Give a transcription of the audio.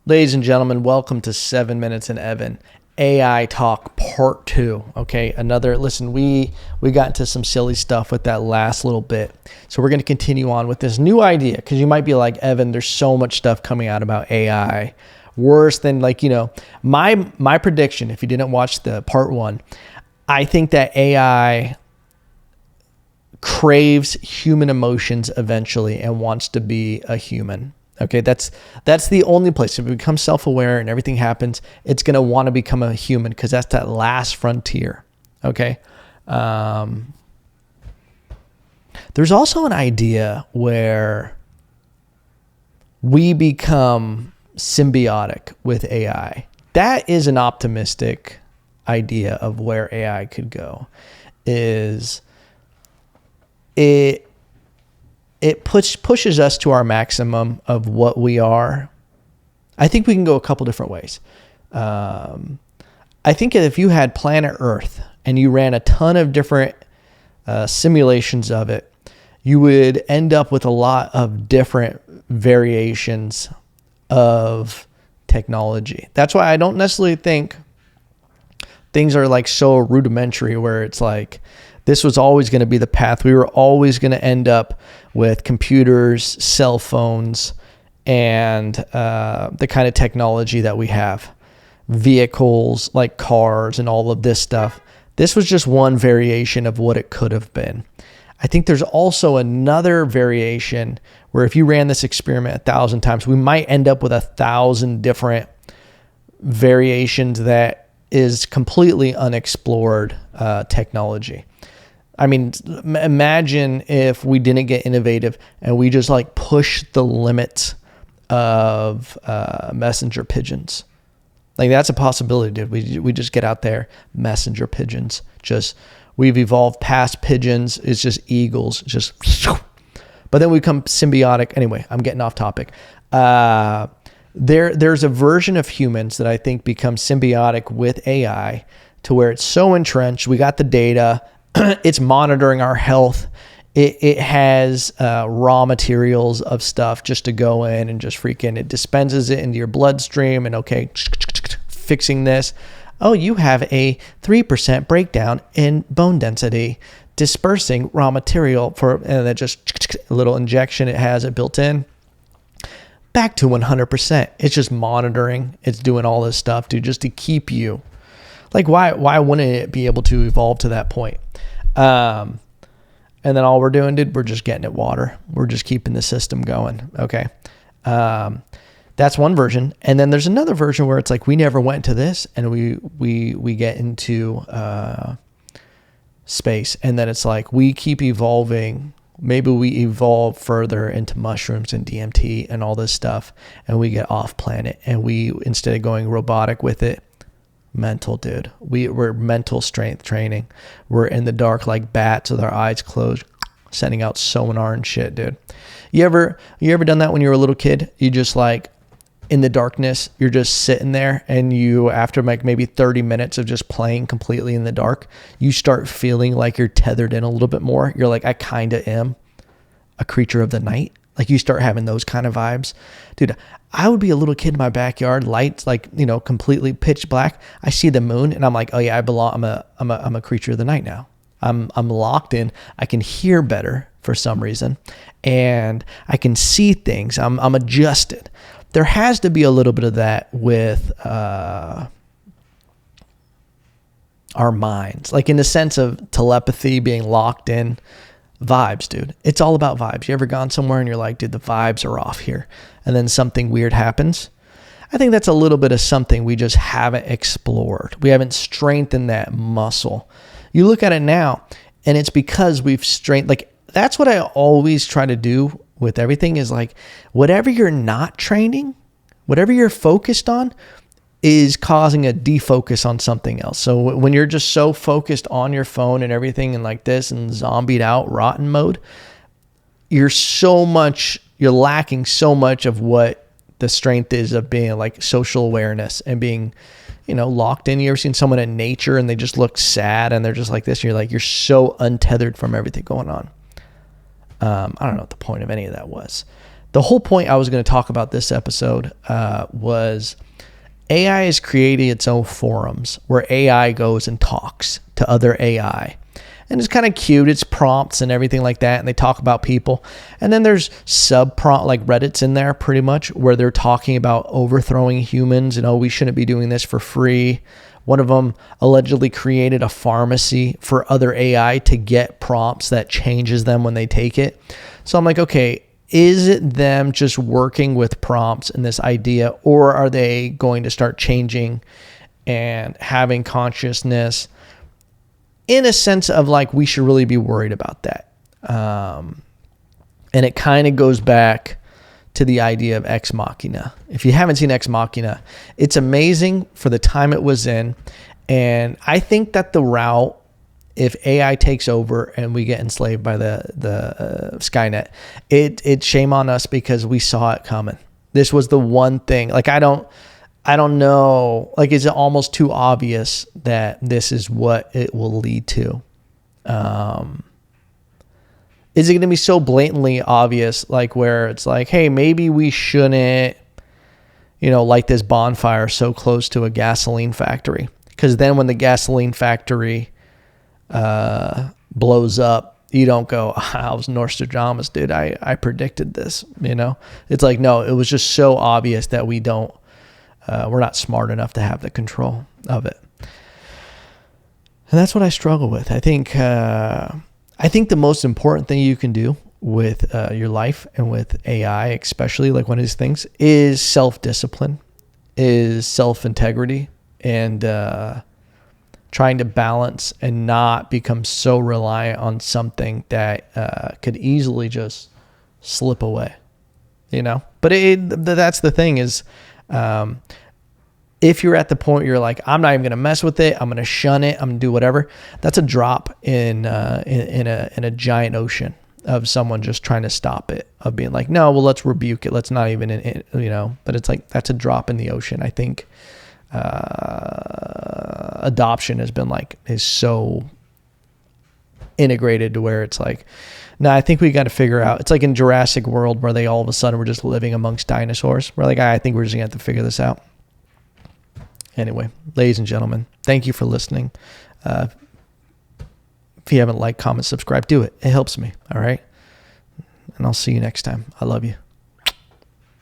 Ladies and gentlemen, welcome to 7 Minutes in Evan, AI Talk Part 2. Okay, listen, we got into some silly stuff with that last little bit. So we're going to continue on with this new idea, because you might be like, Evan, there's so much stuff coming out about AI. Worse than my prediction, if you didn't watch the Part 1, I think that AI craves human emotions eventually and wants to be a human. Okay, that's the only place. If it becomes self-aware and everything happens, it's going to want to become a human, because that's that last frontier. Okay. There's also an idea where we become symbiotic with AI. That is an optimistic idea of where AI could go. It pushes us to our maximum of what we are. I think we can go a couple different ways. I think if you had planet Earth and you ran a ton of different simulations of it, you would end up with a lot of different variations of technology. That's why I don't necessarily think things are like so rudimentary, where it's like, this was always going to be the path. We were always going to end up with computers, cell phones, and the kind of technology that we have. Vehicles like cars and all of this stuff. This was just one variation of what it could have been. I think there's also another variation where if you ran this experiment 1,000 times, we might end up with 1,000 different variations that is completely unexplored technology. I mean, imagine if we didn't get innovative and we just like push the limits of messenger pigeons. Like, that's a possibility, dude. We just get out there, messenger pigeons. We've evolved past pigeons. It's just eagles. But then we become symbiotic. Anyway, I'm getting off topic. There's a version of humans that I think becomes symbiotic with AI, to where it's so entrenched. We got the data. It's monitoring our health. It has raw materials of stuff just to go in and just it dispenses it into your bloodstream, and okay, fixing this. Oh, you have a 3% breakdown in bone density, dispersing raw material and that just a little injection it has it built in. Back to 100%. It's just monitoring. It's doing all this stuff, dude, just to keep you. Like, why wouldn't it be able to evolve to that point? And then all we're doing, dude, we're just getting it water. We're just keeping the system going. Okay. That's one version. And then there's another version where it's like, we never went to this, and we get into space. And then it's like, we keep evolving. Maybe we evolve further into mushrooms and DMT and all this stuff, and we get off planet, and we, instead of going robotic with it, mental, dude. We're mental strength training. We're in the dark like bats with our eyes closed, sending out sonar and shit, dude. You ever done that when you were a little kid? You just like, in the darkness, you're just sitting there, and you, after like maybe 30 minutes of just playing completely in the dark, you start feeling like you're tethered in a little bit more. You're like, I kind of am a creature of the night. Like, you start having those kind of vibes. Dude, I would be a little kid in my backyard, lights like, completely pitch black. I see the moon, and I'm like, oh yeah, I belong. I'm a creature of the night now. I'm locked in. I can hear better for some reason, and I can see things. I'm adjusted. There has to be a little bit of that with our minds, like in the sense of telepathy, being locked in. Vibes, dude. It's all about vibes. You ever gone somewhere and you're like, dude, the vibes are off here, and then something weird happens? I think that's a little bit of something we just haven't explored. We haven't strengthened that muscle. You look at it now, and it's because we've strengthened. Like, that's what I always try to do with everything, is like, whatever you're not training, whatever you're focused on, is causing a defocus on something else. So when you're just so focused on your phone and everything and like this and zombied out rotten mode, you're lacking so much of what the strength is of being like social awareness and being, locked in. You ever seen someone in nature and they just look sad and they're just like this? And you're like, you're so untethered from everything going on. I don't know what the point of any of that was. the whole point I was going to talk about this episode was AI is creating its own forums where AI goes and talks to other AI. And it's kind of cute. It's prompts and everything like that. And they talk about people. And then there's sub-prompt, like Reddit's in there pretty much, where they're talking about overthrowing humans and, oh, we shouldn't be doing this for free. One of them allegedly created a pharmacy for other AI to get prompts that changes them when they take it. So I'm like, okay, is it them just working with prompts and this idea, or are they going to start changing and having consciousness in a sense of like, we should really be worried about that? And it kind of goes back to the idea of Ex Machina. If you haven't seen Ex Machina, it's amazing for the time it was in. And I think that the route, if AI takes over and we get enslaved by the Skynet, it's shame on us because we saw it coming. This was the one thing. Like, I don't know. Like, is it almost too obvious that this is what it will lead to? Is it going to be so blatantly obvious, like where it's like, hey, maybe we shouldn't, light this bonfire so close to a gasoline factory? Because then when the gasoline factory blows up, you don't go, I was Nostradamus, dude. I predicted this, It's like, no, it was just so obvious that we're not smart enough to have the control of it. And that's what I struggle with. I think the most important thing you can do with your life and with AI, especially like one of these things, is self-discipline, is self-integrity, and trying to balance and not become so reliant on something that could easily just slip away, But that's the thing is, if you're at the point you're like, I'm not even going to mess with it, I'm going to shun it, I'm going to do whatever, that's a drop in a giant ocean of someone just trying to stop it, of being like, no, well, let's rebuke it. Let's not even, but it's like, that's a drop in the ocean. I think adoption is so integrated to where it's like, no, I think we got to figure out, it's like in Jurassic World where they all of a sudden were just living amongst dinosaurs. We're like, I think we're just going to have to figure this out. Anyway, ladies and gentlemen, thank you for listening. If you haven't liked, comment, subscribe, do it. It helps me. All right. And I'll see you next time. I love you.